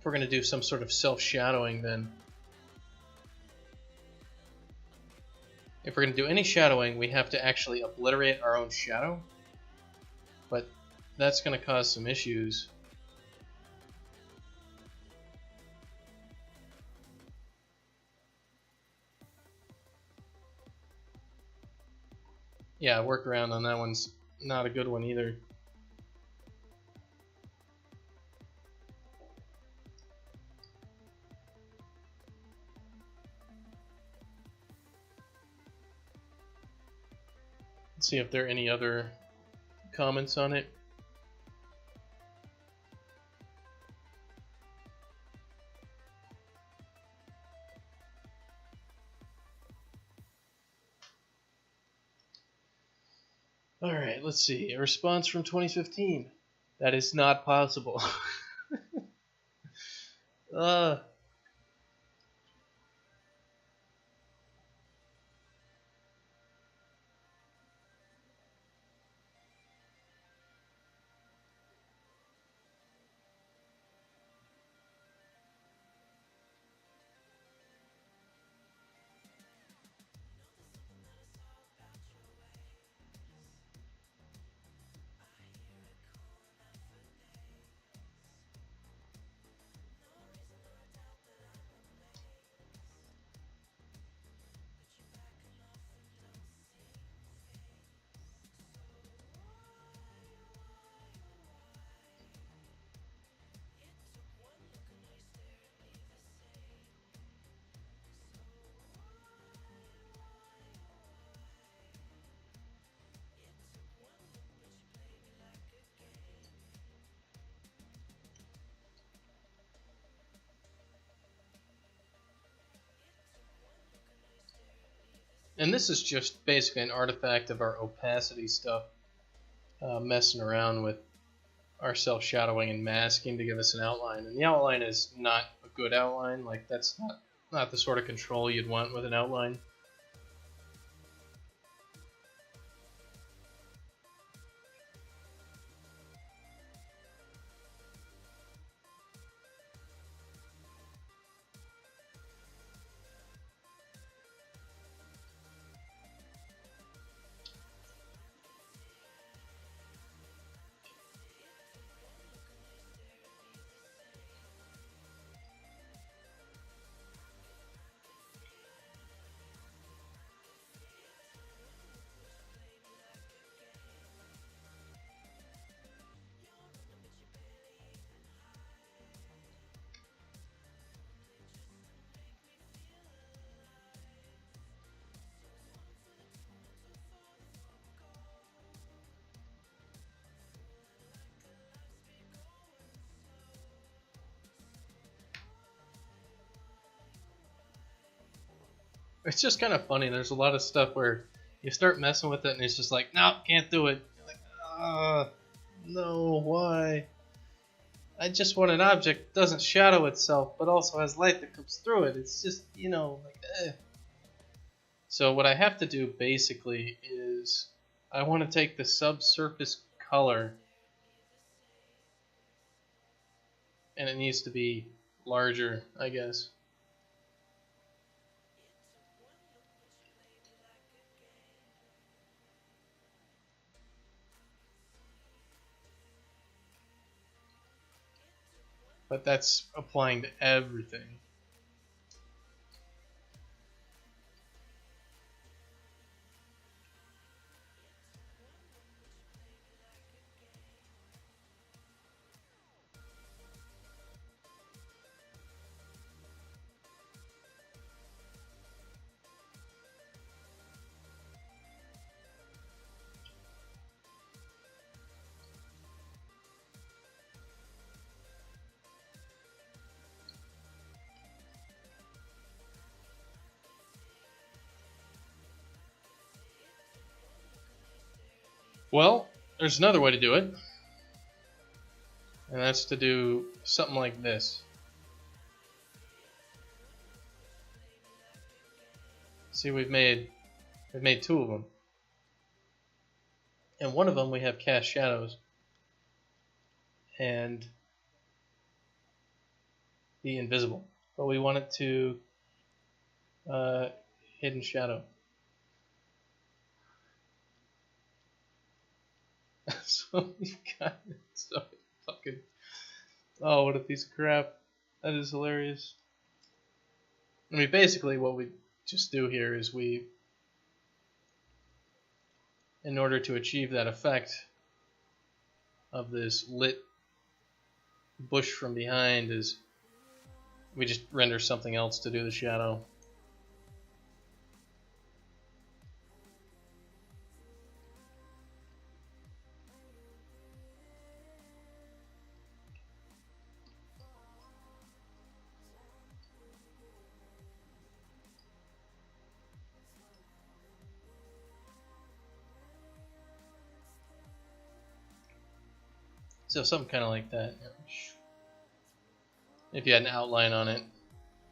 if we're going to do some sort of self-shadowing, then if we're going to do any shadowing, we have to actually obliterate our own shadow. But that's going to cause some issues. Yeah, workaround on that one's not a good one either. Let's see if there are any other comments on it. Alright, let's see. A response from 2015. That is not possible. And this is just basically an artifact of our opacity stuff, messing around with our self-shadowing and masking to give us an outline. And the outline is not a good outline. Like, that's not the sort of control you'd want with an outline. It's just kind of funny. There's a lot of stuff where you start messing with it and it's just like, no, can't do it. You're like, no, why? I just want an object that doesn't shadow itself, but also has light that comes through it. It's just, you know, like, eh. So what I have to do basically is I want to take the subsurface color, and it needs to be larger, I guess. But that's applying to everything. Well, there's another way to do it, and that's to do something like this. See, we've made two of them, and one of them we have cast shadows, and be invisible, but we want it to hidden shadow. So we've got so fucking. Oh, what a piece of crap! That is hilarious. I mean, basically, what we just do here is we, in order to achieve that effect of this lit bush from behind, is we just render something else to do the shadow. So something kind of like that. If you had an outline on it,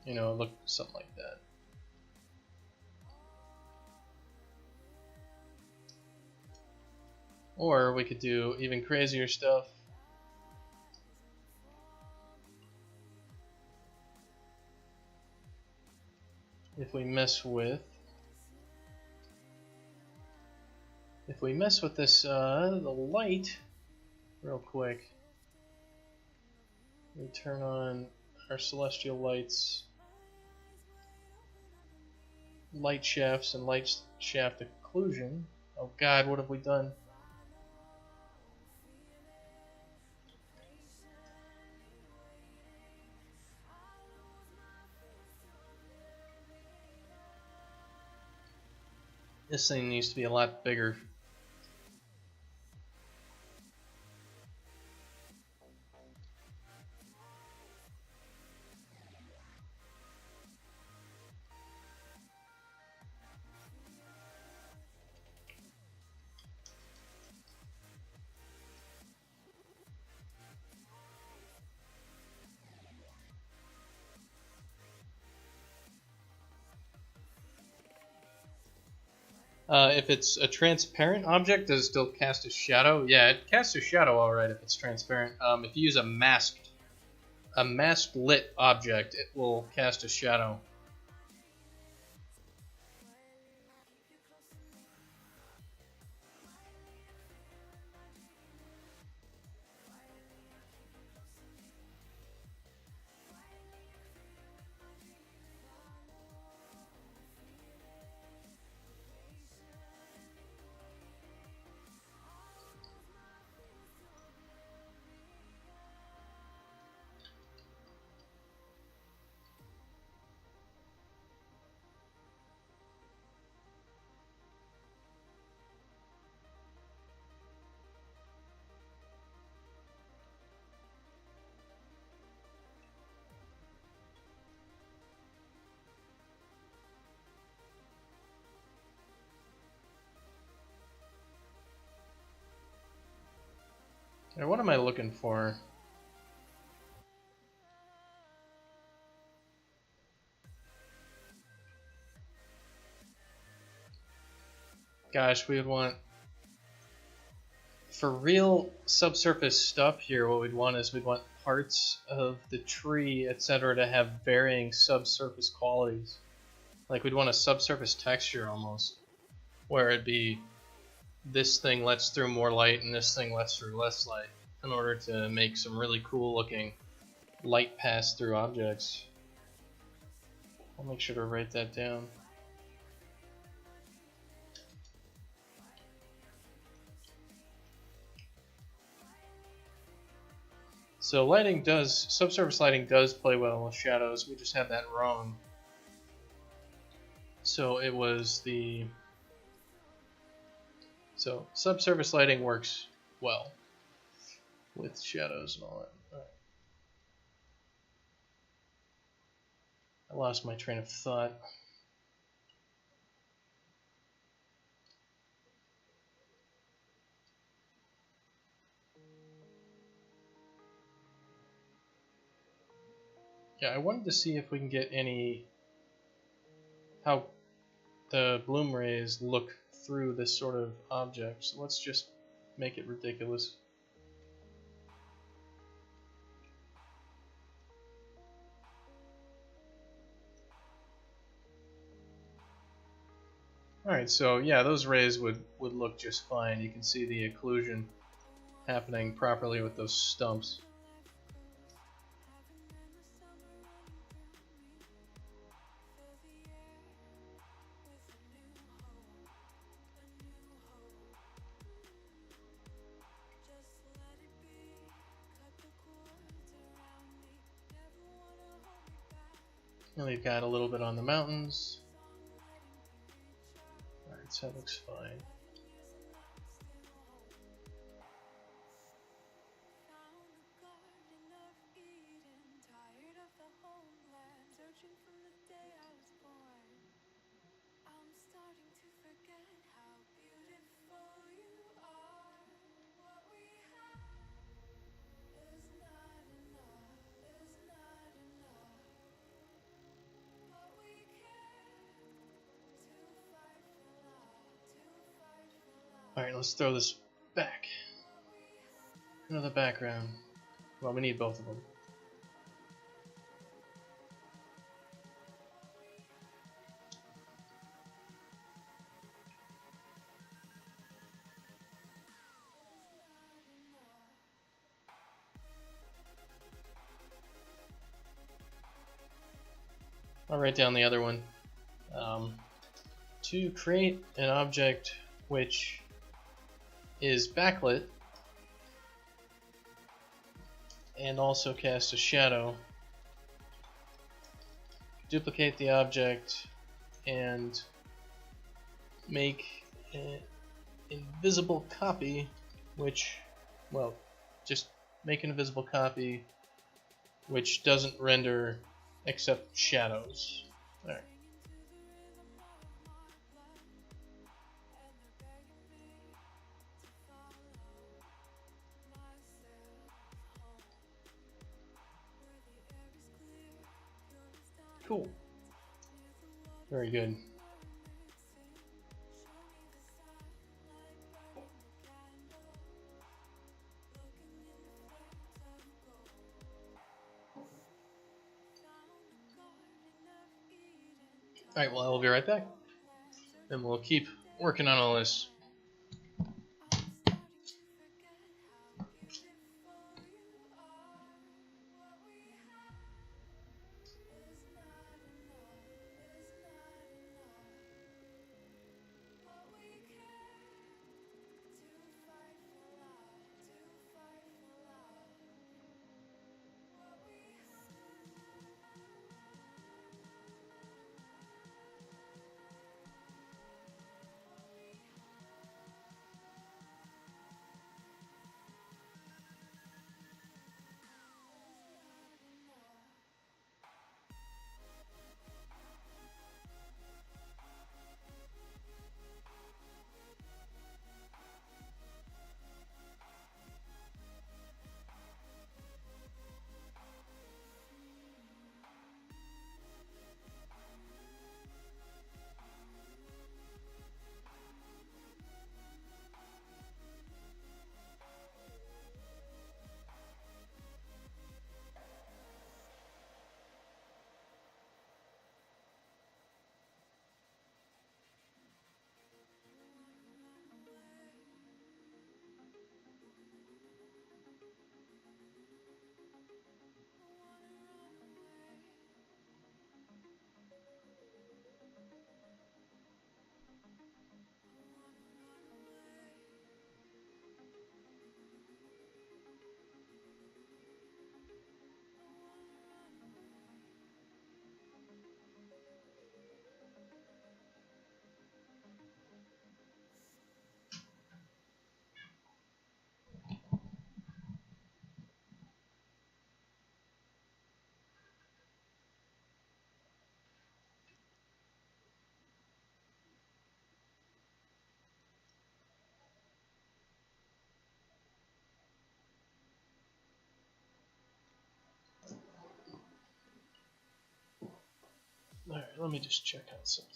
you know, look something like that. Or we could do even crazier stuff. If we mess with this the light real quick, we turn on our celestial lights, light shafts, and light shaft occlusion. Oh God, what have we done? This thing needs to be a lot bigger. If it's a transparent object, does it still cast a shadow? Yeah, it casts a shadow alright if it's transparent. If you use a masked lit object, it will cast a shadow. Now, what am I looking for? Gosh, we would want, for real subsurface stuff here, what we'd want is we'd want parts of the tree, etc., to have varying subsurface qualities. Like we'd want a subsurface texture almost, where it'd be this thing lets through more light and this thing lets through less light, in order to make some really cool looking light pass through objects. I'll make sure to write that down. So subsurface lighting does play well with shadows, we just had that wrong. So it was so subsurface lighting works well with shadows and all that. All right. I lost my train of thought. Yeah, I wanted to see if we can get how the bloom rays look through this sort of object. So let's just make it ridiculous. Alright, so yeah, those rays would look just fine. You can see the occlusion happening properly with those stumps. And we've got a little bit on the mountains. Alright, so that looks fine. Alright, let's throw this back into the background. Well, we need both of them. I'll write down the other one. To create an object which is backlit and also cast a shadow, duplicate the object and make an invisible copy, which, well, just make an invisible copy which doesn't render except shadows. Alright. Cool. Very good. Alright, well, I'll be right back. And we'll keep working on all this. Alright, let me just check out something.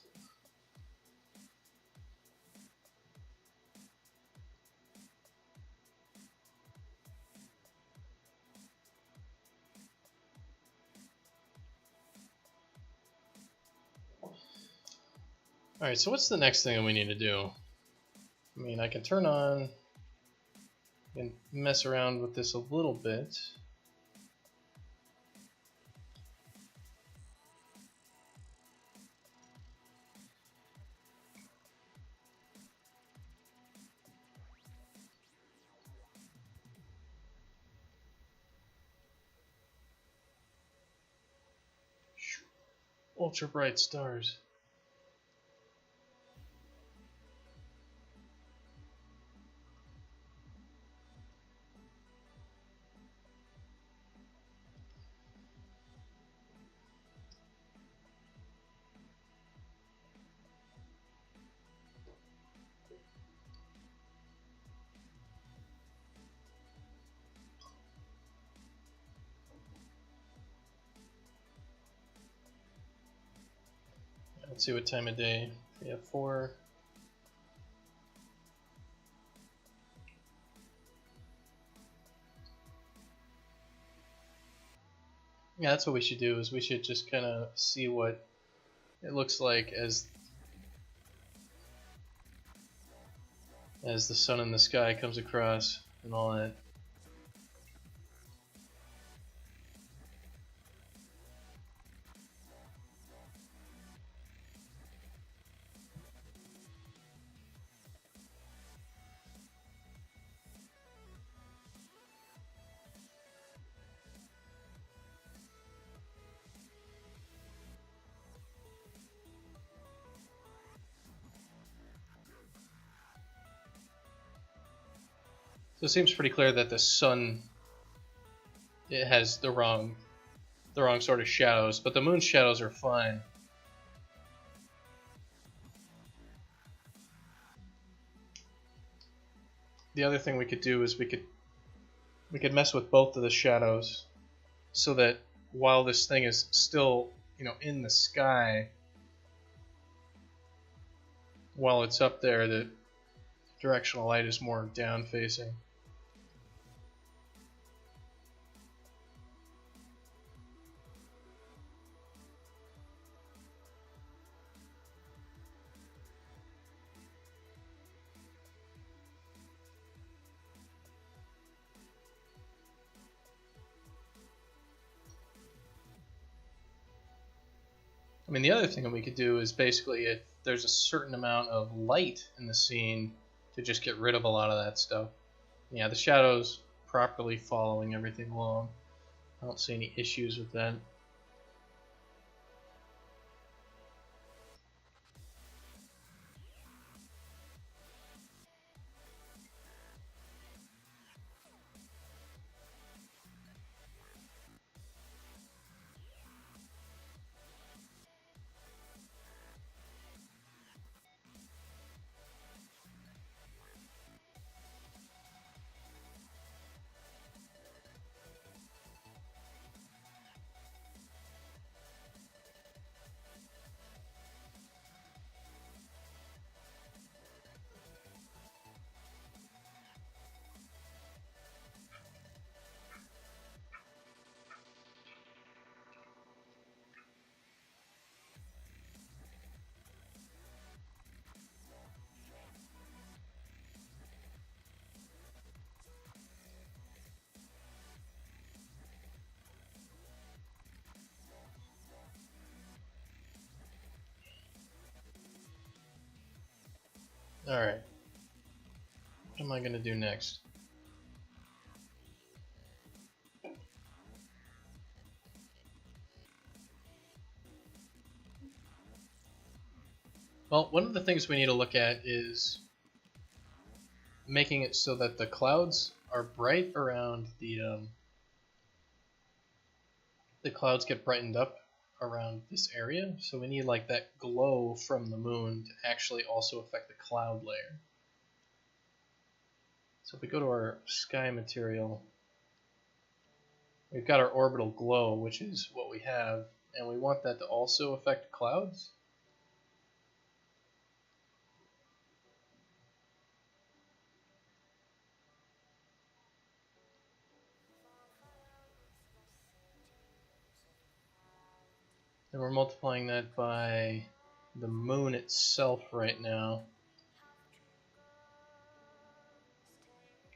Alright, so what's the next thing that we need to do? I mean, I can turn on and mess around with this a little bit. Ultra bright stars. Let's see what time of day. We have 4. Yeah, that's what we should do. Is we should just kind of see what it looks like as the sun in the sky comes across and all that. So it seems pretty clear that the sun, it has the wrong sort of shadows, but the moon's shadows are fine. The other thing we could do is we could mess with both of the shadows so that while this thing is still, in the sky, while it's up there, the directional light is more down facing. I mean, the other thing that we could do is basically, if there's a certain amount of light in the scene, to just get rid of a lot of that stuff. Yeah, the shadows properly following everything along. I don't see any issues with that. Alright. What am I going to do next? Well, one of the things we need to look at is making it so that the clouds are bright around the clouds get brightened up around this area. So we need like that glow from the moon to actually also affect the cloud layer. So if we go to our sky material, we've got our orbital glow, which is what we have, and we want that to also affect clouds. And we're multiplying that by the moon itself right now.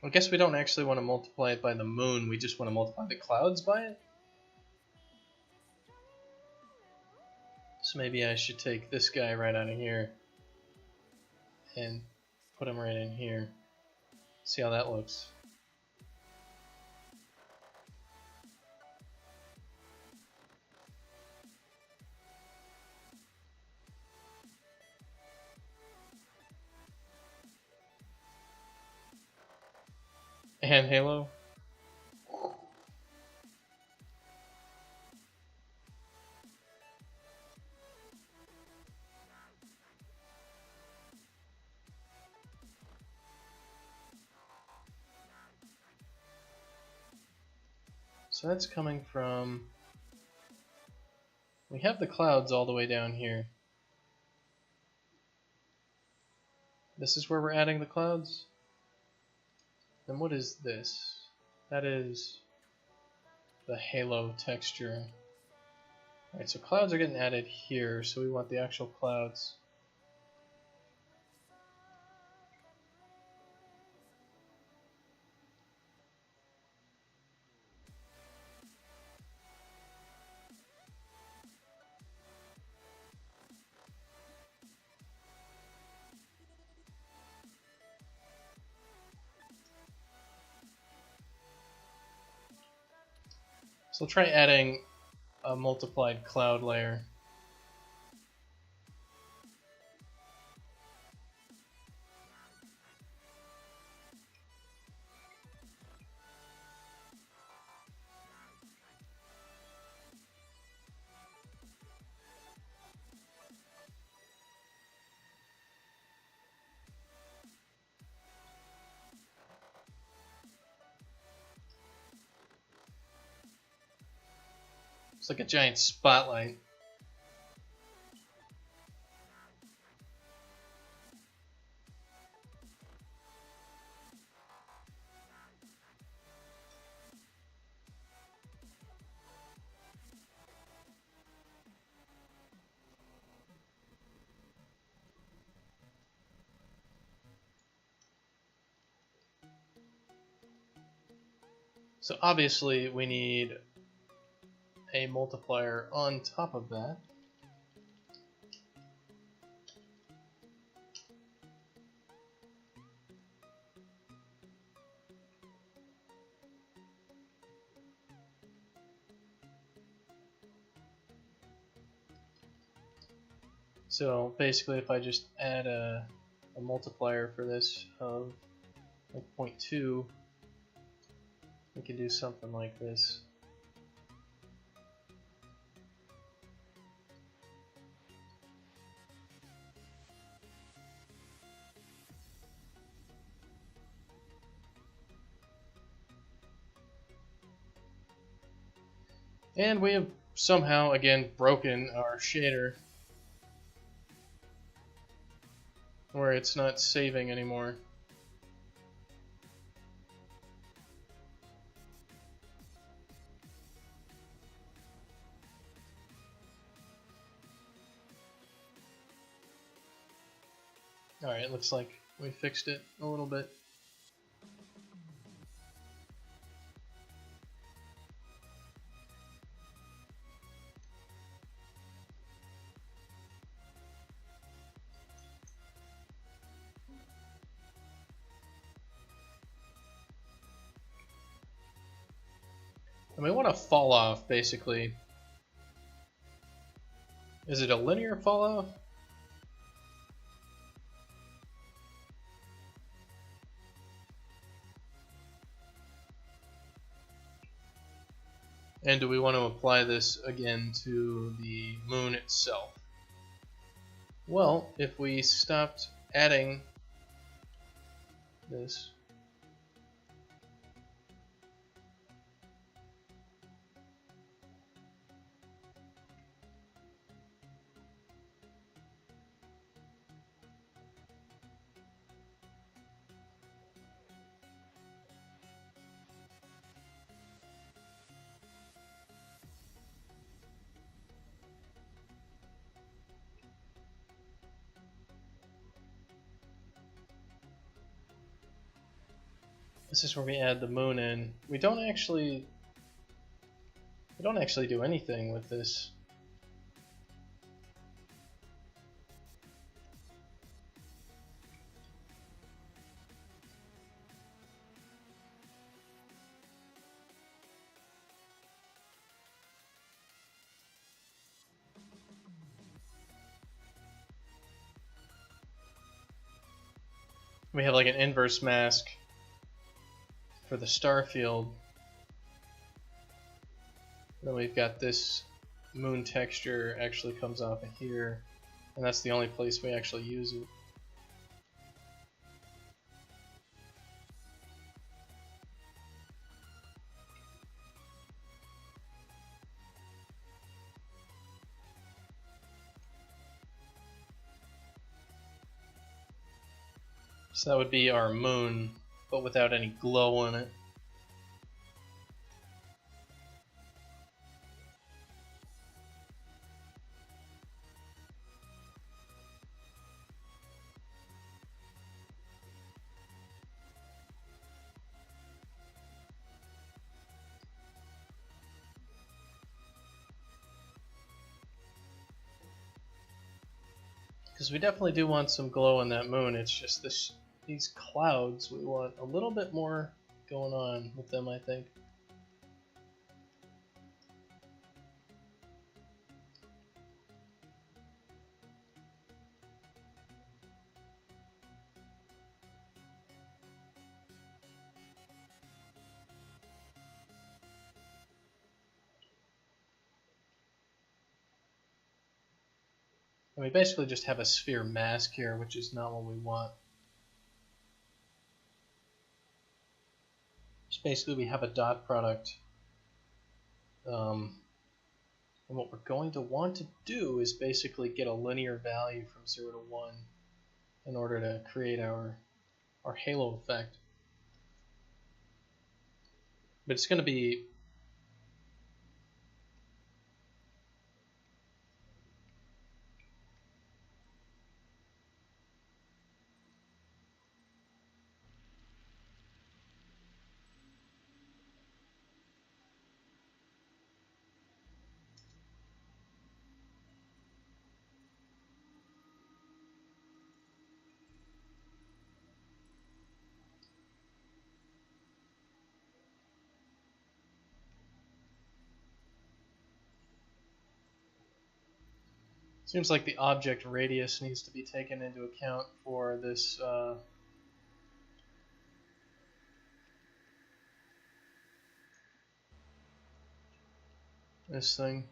I guess we don't actually want to multiply it by the moon, we just want to multiply the clouds by it? So maybe I should take this guy right out of here and put him right in here. See how that looks. And Halo. So that's coming from... We have the clouds all the way down here. This is where we're adding the clouds? Then what is this? That is the halo texture. Alright, so clouds are getting added here, so we want the actual clouds. So we'll try adding a multiplied cloud layer. It's like a giant spotlight. So obviously we need a multiplier on top of that. So basically if I just add a multiplier for this of like 0.2, we can do something like this. And we have somehow again broken our shader where it's not saving anymore. Alright, it looks like we fixed it a little bit. And we want to fall off, basically. Is it a linear fall off? And do we want to apply this again to the moon itself? Well, if we stopped adding this, This is where we add the moon in. We don't actually do anything with this. We have like an inverse mask for the star field. Then we've got this moon texture actually comes off of here, and that's the only place we actually use it. So that would be our moon, but without any glow in it. Because we definitely do want some glow in that moon. It's just these clouds, we want a little bit more going on with them, I think. And we basically just have a sphere mask here, which is not what we want. So basically we have a dot product. And what we're going to want to do is basically get a linear value from 0 to 1 in order to create our halo effect. But it's going to be seems like the object radius needs to be taken into account for this this thing.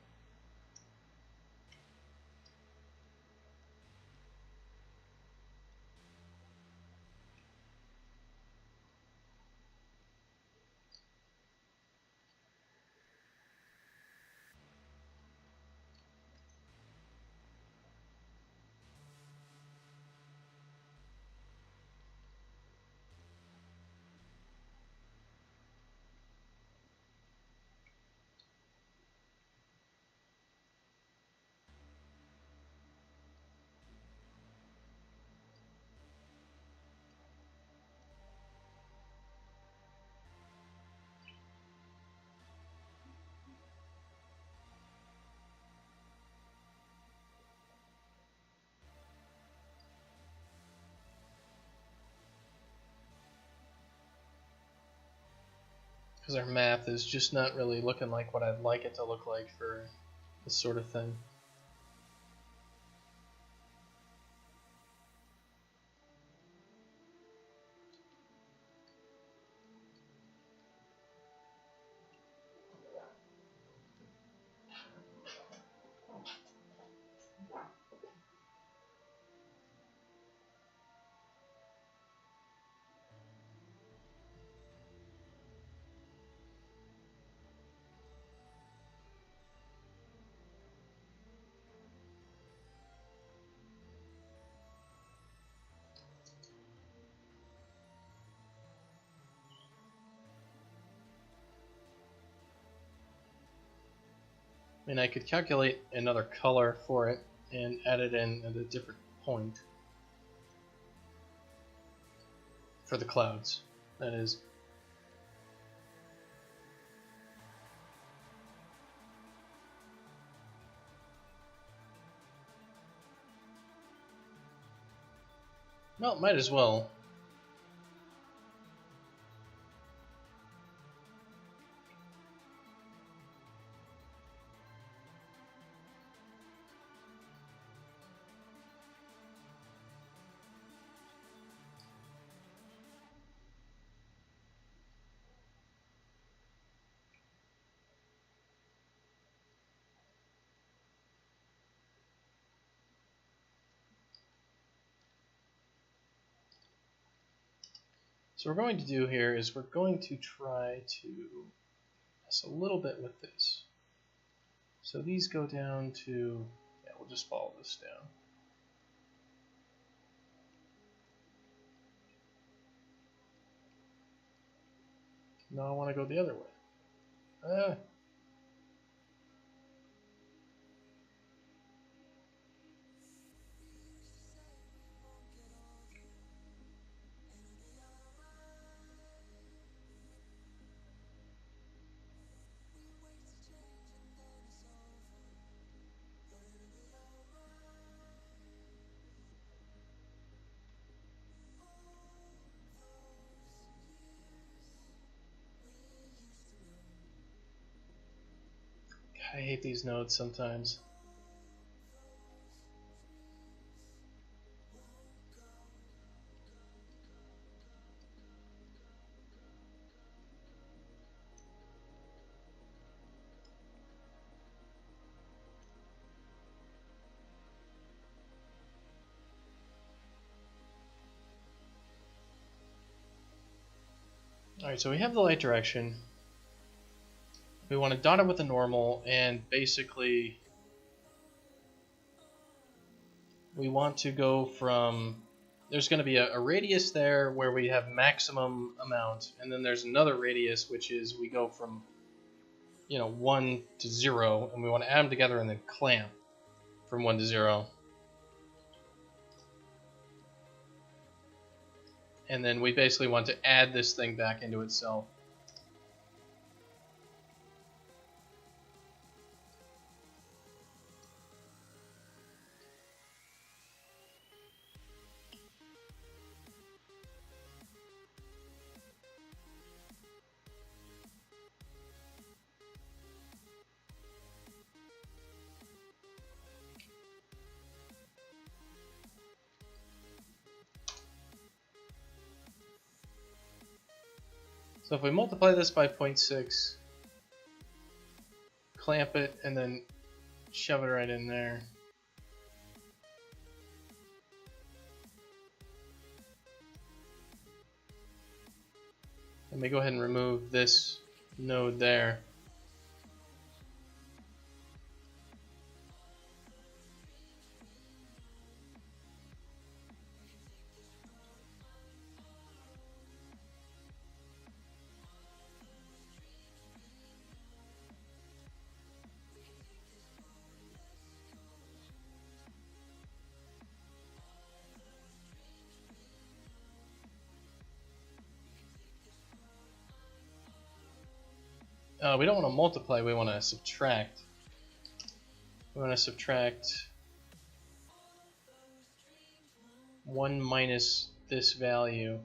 Because our math is just not really looking like what I'd like it to look like for this sort of thing. I mean, I could calculate another color for it and add it in at a different point for the clouds, that is. No, might as well. So what we're going to do here is we're going to try to mess a little bit with this. So these go down to, yeah, we'll just follow this down. No, I want to go the other way. I hate these nodes sometimes. Alright, so we have the light direction. We want to dot it with a normal, and basically we want to go from, there's going to be a radius there where we have maximum amount, and then there's another radius which is we go from 1 to 0, and we want to add them together and then clamp from 1 to 0. And then we basically want to add this thing back into itself. So if we multiply this by 0.6, clamp it, and then shove it right in there. Let me go ahead and remove this node there. We don't want to multiply, we want to subtract. We want to subtract 1 minus this value.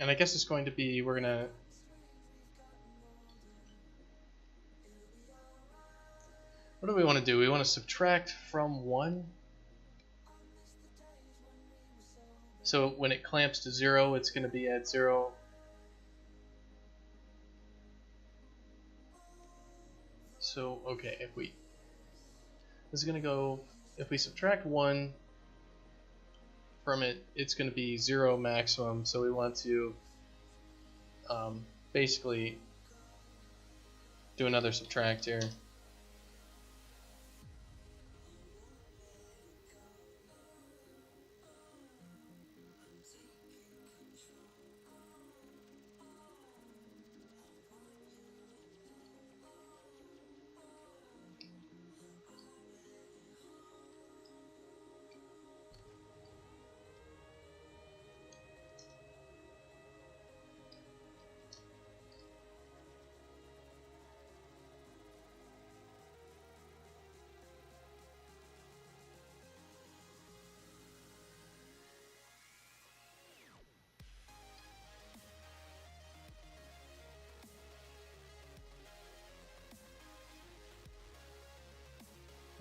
And I guess it's going to be, we're going to, what do we want to do? We want to subtract from 1. So when it clamps to 0, it's going to be at 0. So, okay, if we, this is going to go, if we subtract 1 from it, it's going to be 0 maximum. So we want to basically do another subtract here.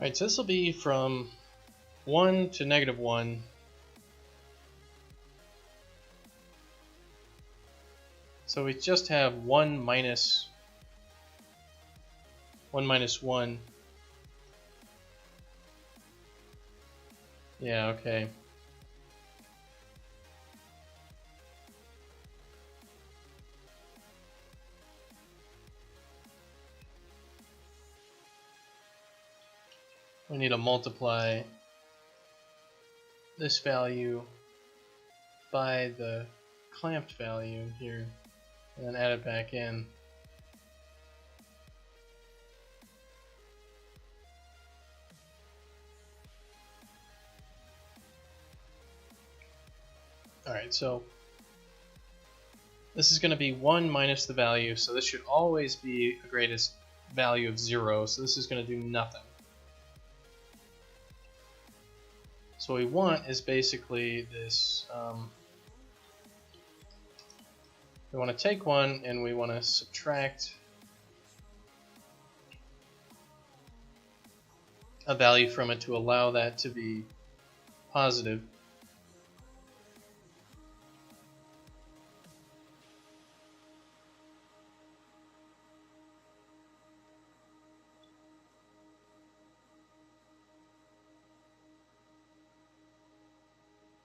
Alright, so this will be from 1 to -1. So we just have 1 minus 1. Yeah, okay. We need to multiply this value by the clamped value here, and then add it back in. Alright, so this is going to be 1 minus the value, so this should always be a greatest value of 0, so this is going to do nothing. So what we want is basically this, we want to take 1 and we want to subtract a value from it to allow that to be positive.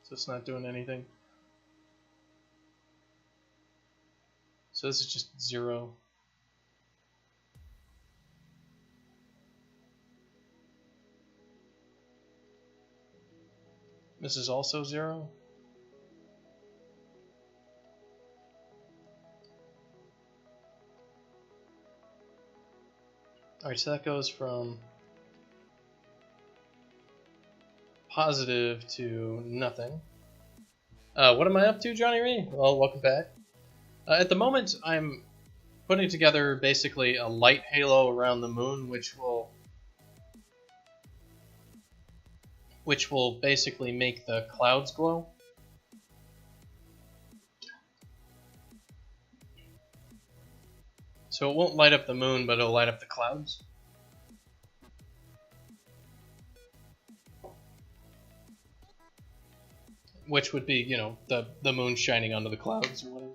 So it's not doing anything. So this is just 0. This is also 0. Alright, so that goes from positive to nothing. What am I up to, Johnny Ree? Well, welcome back. At the moment, I'm putting together basically a light halo around the moon, which will basically make the clouds glow. So it won't light up the moon, but it'll light up the clouds. Which would be, you know, the moon shining onto the clouds or whatever,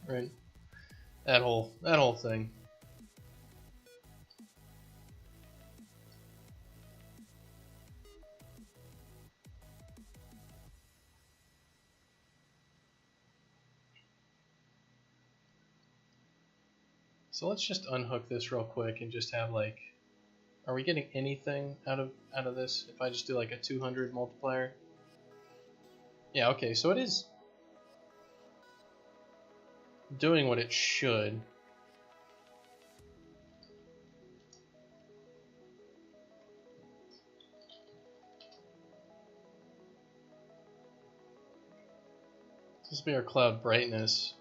right? That whole thing. So let's just unhook this real quick and just have like, are we getting anything out of this if I just do like a 200 multiplier? Yeah, okay, so it is doing what it should. This will be our cloud brightness.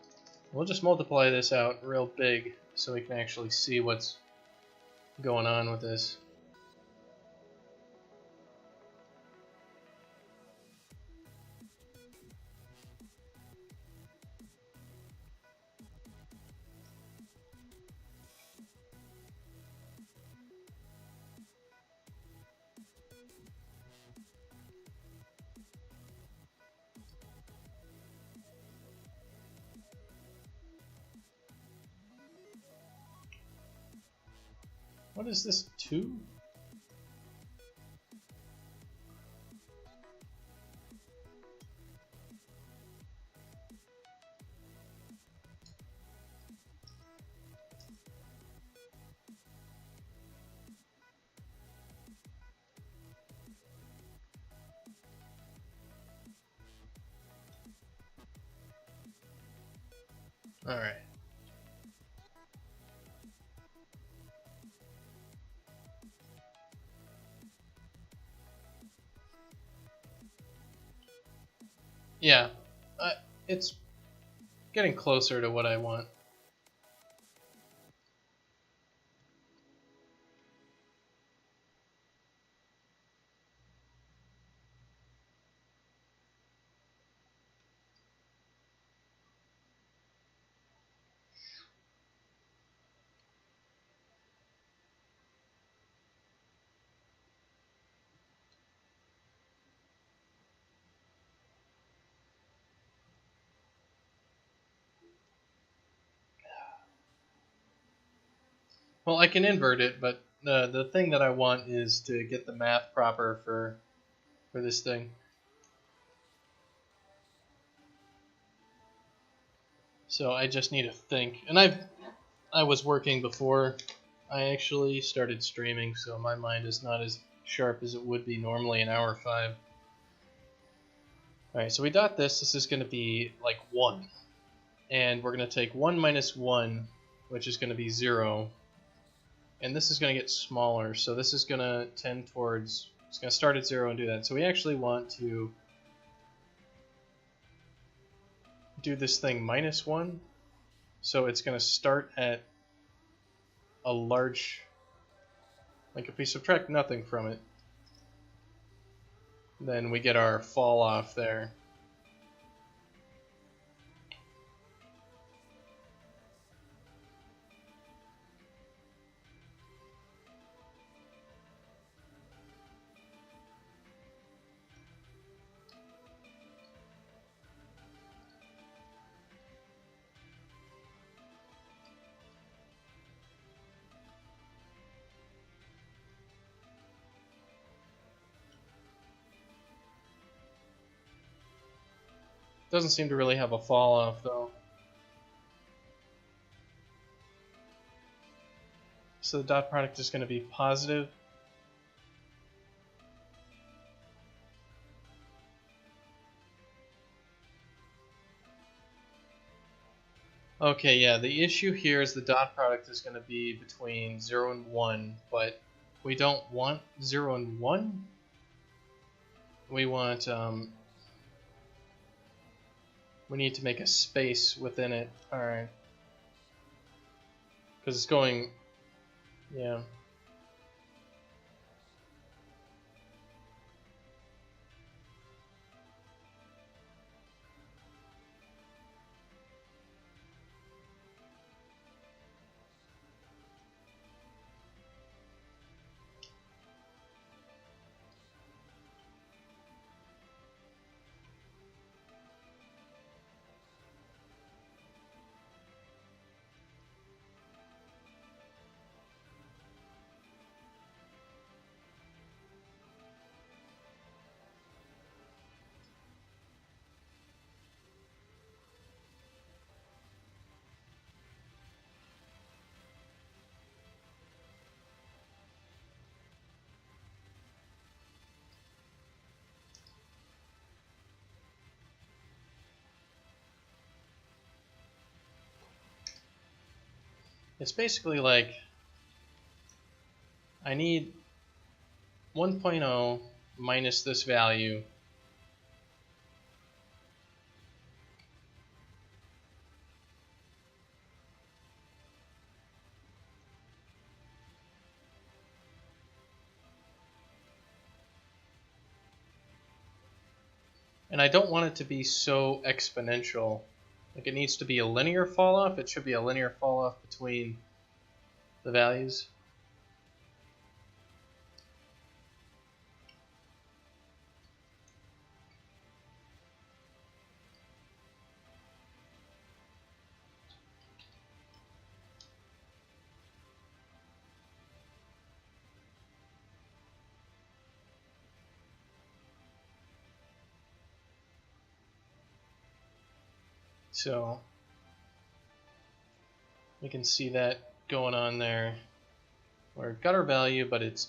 We'll just multiply this out real big so we can actually see what's going on with this. What is this, 2? Alright. Yeah, it's getting closer to what I want. Well, I can invert it, but the thing that I want is to get the math proper for this thing. So I just need to think. And I was working before I actually started streaming, so my mind is not as sharp as it would be normally in hour 5. Alright, so we dot this. This is going to be like 1. And we're going to take 1 minus 1, which is going to be 0. And this is going to get smaller, so this is going to tend towards... It's going to start at 0 and do that. So we actually want to do this thing minus 1. So it's going to start at a large... Like if we subtract nothing from it, then we get our fall off there. Doesn't seem to really have a fall off though. So the dot product is going to be positive. Okay, yeah, the issue here is the dot product is going to be between 0 and 1, but we don't want 0 and 1. We want, we need to make a space within it. Alright. Because it's going, yeah. It's basically like I need 1.0 minus this value. And I don't want it to be so exponential. Like it needs to be a linear fall off. It should be a linear fall off between the values. So we can see that going on there. Where it got our value, but it's,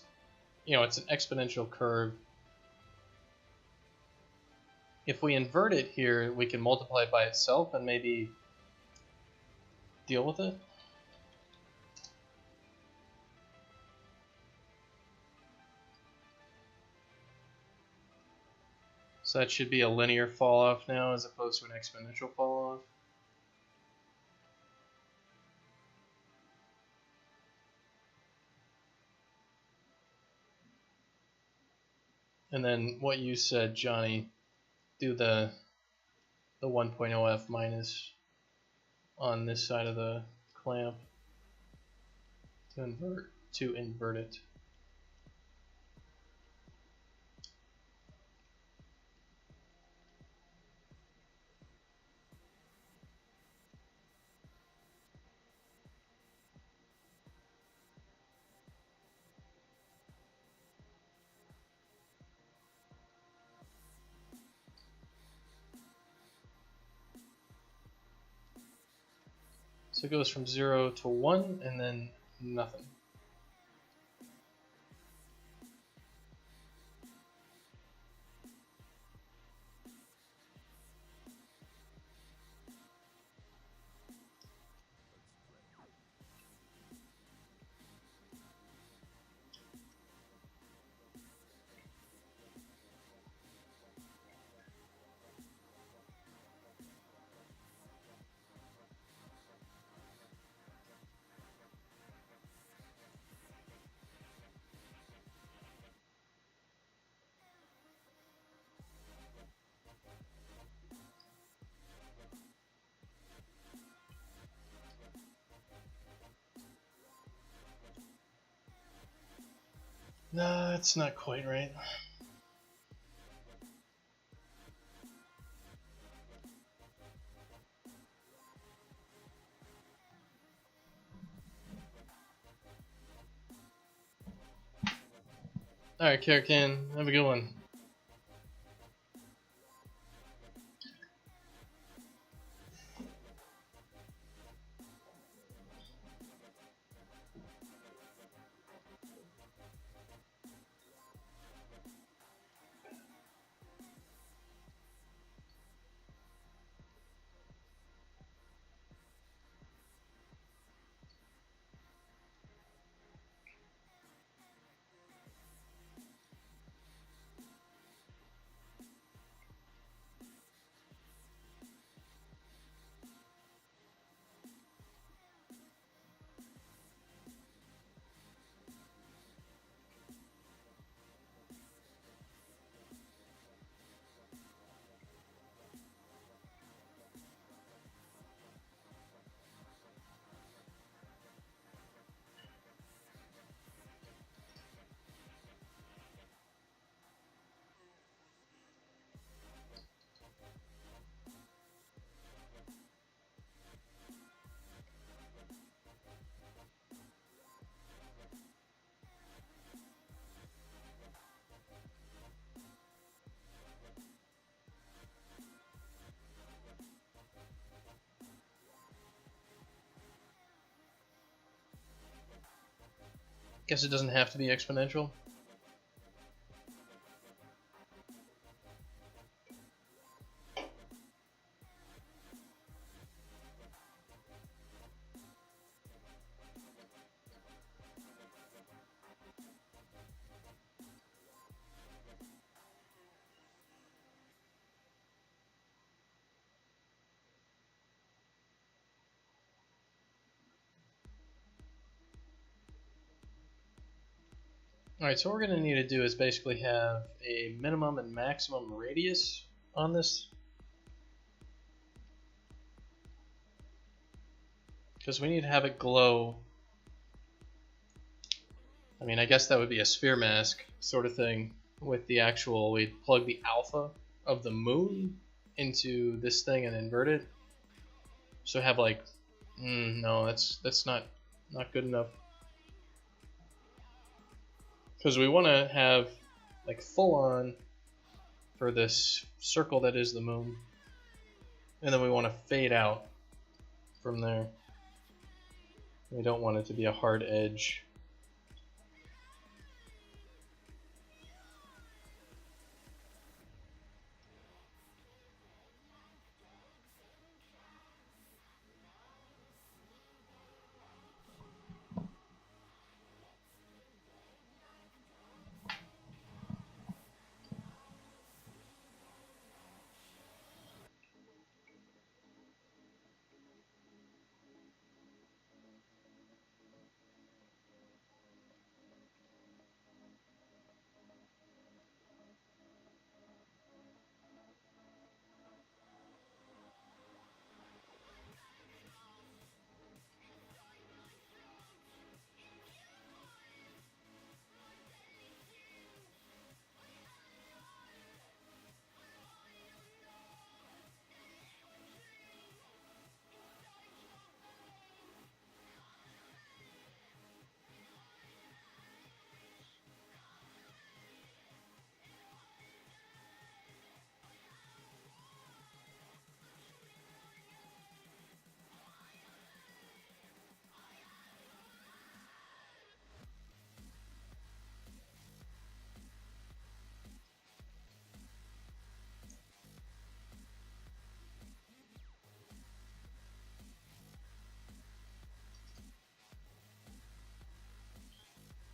you know, it's an exponential curve. If we invert it here, we can multiply it by itself and maybe deal with it. So that should be a linear fall off now as opposed to an exponential fall off. And then what you said, Johnny, do the 1.0f minus on this side of the clamp to invert it. So it goes from 0 to 1 and then nothing. No, it's not quite right. Alright, Karakan, have a good one. Guess it doesn't have to be exponential. Alright, so what we're going to need to do is basically have a minimum and maximum radius on this. Because we need to have it glow. I mean, I guess that would be a sphere mask sort of thing with the actual, we'd plug the alpha of the moon into this thing and invert it. So have like, no, that's not good enough. Because we want to have like full on for this circle that is the moon, and then we want to fade out from there. We don't want it to be a hard edge.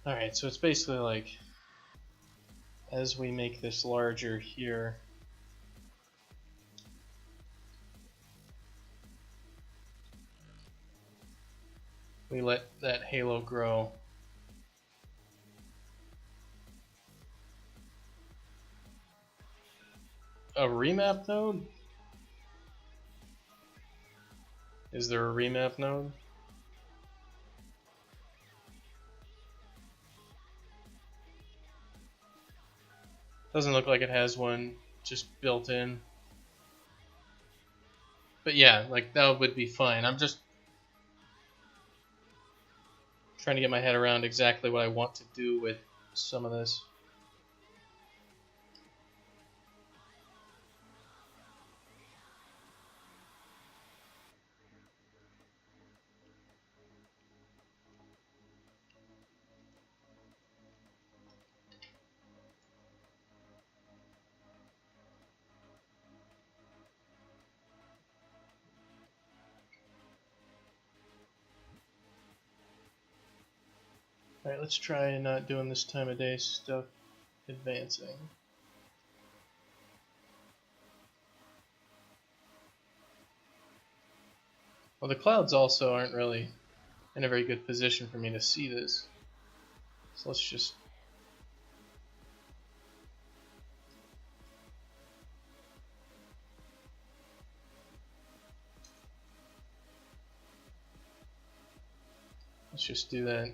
Alright, so it's basically like, as we make this larger here, we let that halo grow. A remap node? Is there a remap node? Doesn't look like it has one just built in. But yeah, like that would be fine. I'm just trying to get my head around exactly what I want to do with some of this. Alright, let's try not doing this time of day stuff advancing. Well, the clouds also aren't really in a very good position for me to see this. So let's just... let's just do that.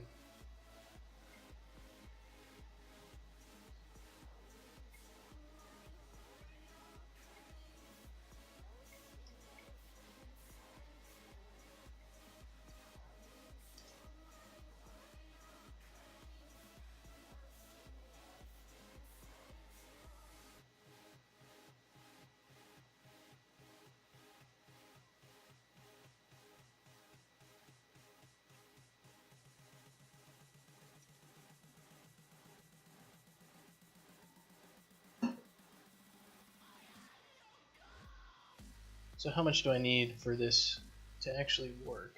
So how much do I need for this to actually work?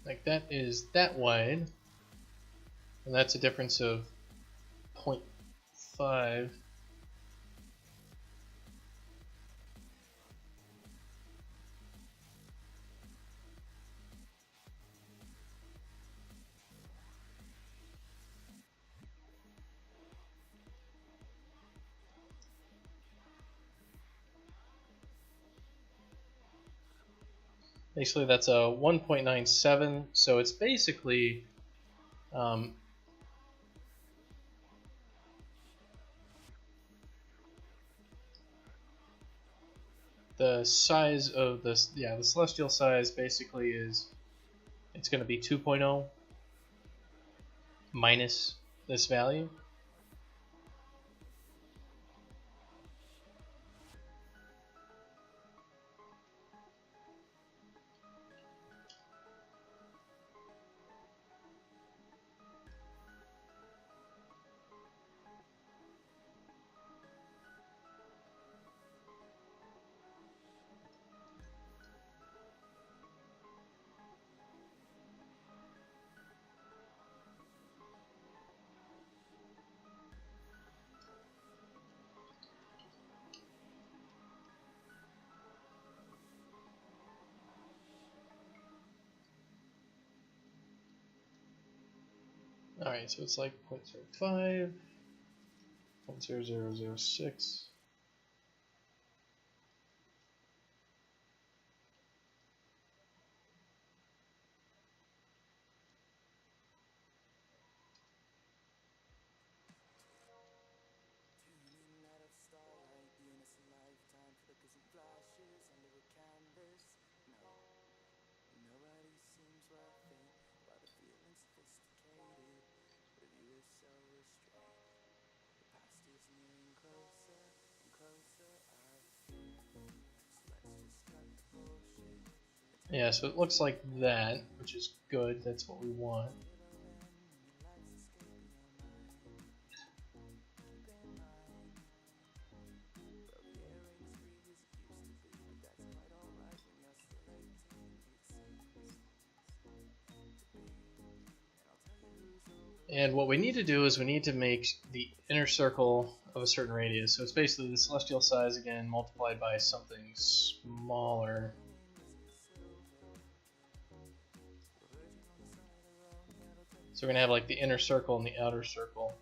Like that is that wide, and that's a difference of 0.5. Basically, that's a 1.97, so it's basically the size of this. Yeah, the celestial size basically is, it's going to be 2.0 minus this value. Alright, so it's like 0.05, 0.0006. Yeah, so it looks like that, which is good. That's what we want. And what we need to do is we need to make the inner circle of a certain radius. So it's basically the celestial size again multiplied by something smaller. So we're going to have like the inner circle and the outer circle.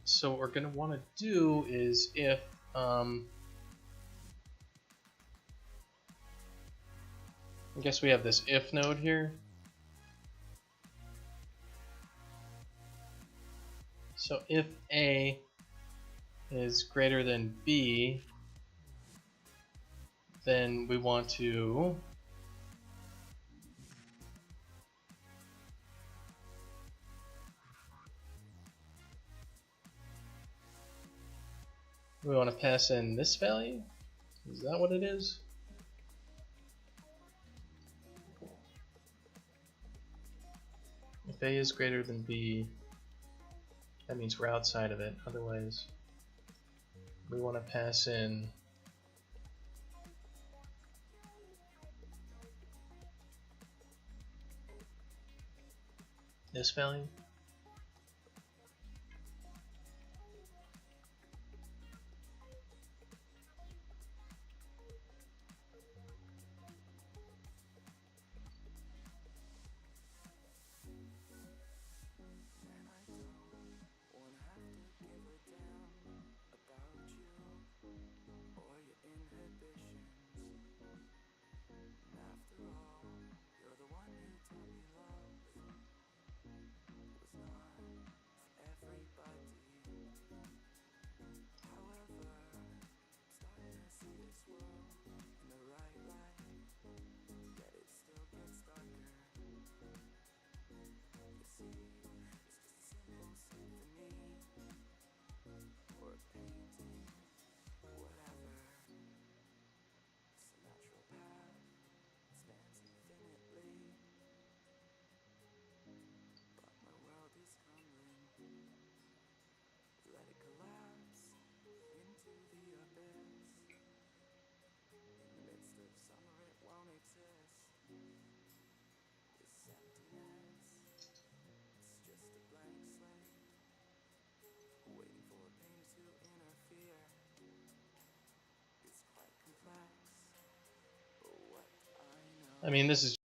So what we're going to want to do is if I guess we have this if node here. So if A is greater than B, then we want to pass in this value. Is that what it is? If A is greater than B, that means we're outside of it. Otherwise, we want to pass in this value. I mean, this is